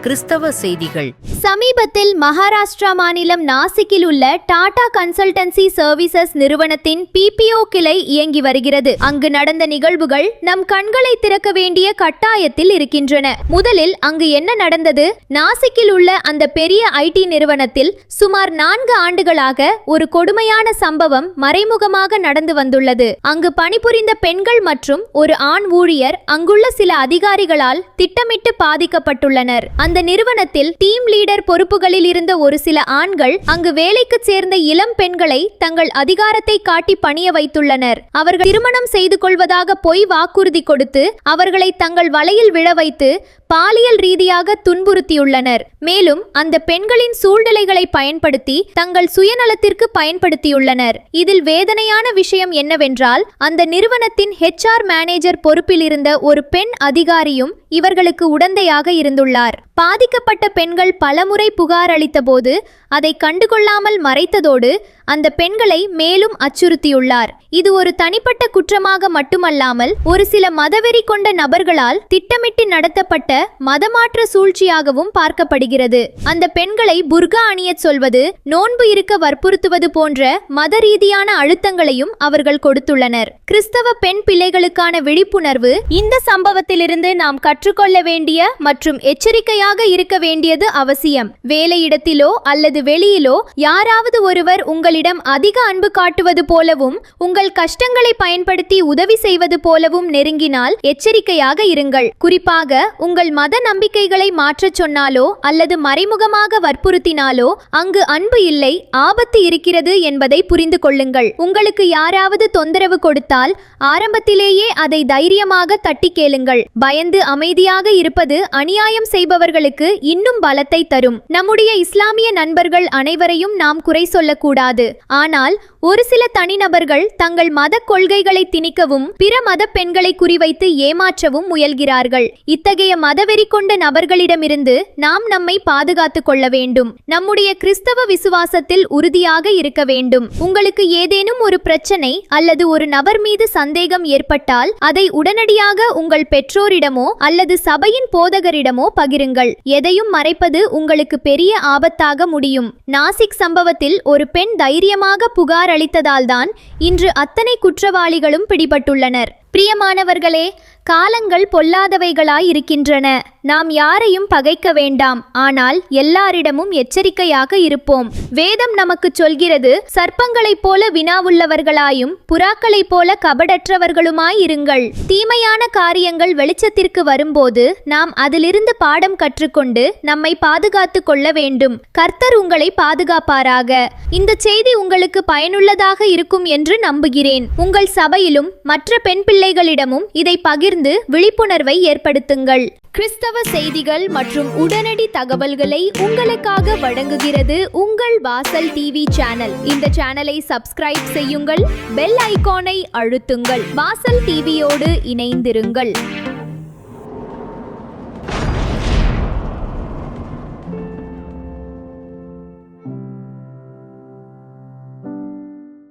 கிறிஸ்தவ செய்திகள். சமீபத்தில் மகாராஷ்டிரா மாநிலம் நாசிக்கில் உள்ள டாடா கன்சல்டன்சி சர்வீசஸ் நிறுவனத்தின் பிபிஓ கிளை இயங்கி வருகிறது. அங்கு நடந்த நிகழ்வுகள் நம் கண்களை திறக்க வேண்டிய கட்டாயத்தில் இருக்கின்றன. முதலில் அங்கு என்ன நடந்தது? நாசிக்கில் உள்ள அந்த பெரிய ஐடி நிறுவனத்தில் சுமார் 4 ஆண்டுகளாக ஒரு கொடுமையான சம்பவம் மறைமுகமாக நடந்து வந்துள்ளது. அங்கு பணிபுரிந்த பெண்கள் மற்றும் ஒரு ஆண் ஊழியர் அங்குள்ள சில அதிகாரிகளால் திட்டமிட்டு பாதிக்கப்பட்டுள்ளனர். அந்த நிறுவனத்தில் டீம் லீடர் பொறுப்புகளில் இருந்த ஒரு சில ஆண்கள் அங்கு வேலைக்கு சேர்ந்த இளம் பெண்களை தங்கள் அதிகாரத்தை காட்டி பணிய வைத்துள்ளனர். அவர்கள் திருமணம் செய்து கொள்வதாக பொய் வாக்குறுதி கொடுத்து அவர்களை தங்கள் வலையில் விழ வைத்து பாலியல் ரீதியாக துன்புறுத்தியுள்ளனர். மேலும் அந்த பெண்களின் சூழ்நிலைகளை பயன்படுத்தி தங்கள் சுயநலத்திற்கு பயன்படுத்தியுள்ளனர். இதில் வேதனையான விஷயம் என்னவென்றால், அந்த நிறுவனத்தின் HR மேனேஜர் பொறுப்பில் இருந்த ஒரு பெண் அதிகாரியும் இவர்களுக்கு உடந்தையாக இருந்துள்ளார். பாதிக்கப்பட்ட பெண்கள் பலமுறை புகார் அளித்த போது அதை கண்டுகொள்ளாமல் மறைத்ததோடு அந்த பெண்களை மேலும் அச்சுறுத்தியுள்ளார். இது ஒரு தனிப்பட்ட குற்றமாக மட்டுமல்லாமல் ஒரு சில மதவெறி கொண்ட நபர்களால் திட்டமிட்டு நடத்தப்பட்ட மதமாற்ற சூழ்ச்சியாகவும் பார்க்கப்படுகிறது. அந்த பெண்களை புர்கா அணியச் சொல்வது, நோன்பு இருக்க வற்புறுத்துவது போன்ற மத ரீதியான அழுத்தங்களையும் அவர்கள் கொடுத்துள்ளனர். கிறிஸ்தவ பெண் பிள்ளைகளுக்கான விழிப்புணர்வு இந்த சம்பவத்திலிருந்து நாம் கற்றுக்கொள்ள வேண்டிய மற்றும் எச்சரிக்கையாக இருக்க வேண்டியது அவசியம். வேலையிடத்திலோ அல்லது வெளியிலோ யாராவது ஒருவர் உங்களிடம் அதிக அன்பு காட்டுவது போலவும் உங்கள் கஷ்டங்களை பயன்படுத்தி உதவி செய்வது போலவும் நெருங்கினால் எச்சரிக்கையாக இருங்கள். குறிப்பாக உங்கள் மத நம்பிக்கைகளை மாற்றச் சொன்னாலோ அல்லது மறைமுகமாக வற்புறுத்தினாலோ அங்கு அன்பு இல்லை, ஆபத்து இருக்கிறது என்பதை புரிந்து கொள்ளுங்கள். உங்களுக்கு யாராவது தொந்தரவு கொடுத்தால் ஆரம்பத்திலேயே அதை தைரியமாக தட்டி கேளுங்கள். பயந்து அமைதியாக இருப்பது அநியாயம் செய்பவர்களுக்கு இன்னும் பலத்தை தரும். நம்முடைய இஸ்லாமிய நண்பர்கள் அனைவரையும் நாம் குறை சொல்லக்கூடாது. ஆனால் ஒரு சில தனிநபர்கள் தங்கள் மத கொள்கைகளை திணிக்கவும் பிற மத பெண்களை குறிவைத்து ஏமாற்றவும் முயல்கிறார்கள். இத்தகைய மதவெறி கொண்ட நபர்களிடமிருந்து நாம் நம்மை பாதுகாத்துக் கொள்ள வேண்டும். நம்முடைய கிறிஸ்தவ விசுவாசத்தில் உறுதியாக இருக்க வேண்டும். உங்களுக்கு ஏதேனும் ஒரு பிரச்சனை அல்லது ஒரு நபர் மீது சந்தேகம் ஏற்பட்டால் அதை உடனடியாக உங்கள் பெற்றோரிடமோ அல்லது சபையின் போதகரிடமோ பகிருங்கள். எதையும் மறைப்பது உங்களுக்கு பெரிய ஆபத்தாக முடியும். நாசிக் சம்பவத்தில் ஒரு பெண் தைரியமாக புகார் அளித்ததால்தான் இன்று அத்தனை குற்றவாளிகளும் பிடிபட்டுள்ளனர். பிரியமானவர்களே, காலங்கள் பொல்லாதவைகளாய் இருக்கின்றன. நாம் யாரையும் பகைக்க வேண்டாம், ஆனால் எல்லாரிடமும் எச்சரிக்கையாக இருப்போம். வேதம் நமக்கு சொல்கிறது, சர்ப்பங்களைப் போல வினாவுள்ளவர்களாயும் புறாக்களைப் போல கபடற்றவர்களுமாய் இருங்கள். தீமையான காரியங்கள் வெளிச்சத்திற்கு வரும்போது நாம் அதிலிருந்து பாடம் கற்றுக்கொண்டு நம்மை பாதுகாத்து கொள்ள வேண்டும். கர்த்தர் உங்களை பாதுகாப்பாராக. இந்த செய்தி உங்களுக்கு பயனுள்ளதாக இருக்கும் என்று நம்புகிறேன். உங்கள் சபையிலும் மற்ற பெண் பிள்ளைகளிடமும் இதை பகிர்ந்து விழிப்புணர்வை ஏற்படுத்துங்கள். கிறிஸ்தவ செய்திகள் மற்றும் உடனடி தகவல்களை உங்களுக்காக வழங்குகிறது உங்கள் வாசல் டிவி சேனல். இந்த சேனலை சப்ஸ்கிரைப் செய்யுங்கள், பெல் ஐகானை அழுத்துங்கள். வாசல் டிவியோடு இணைந்திருங்கள்.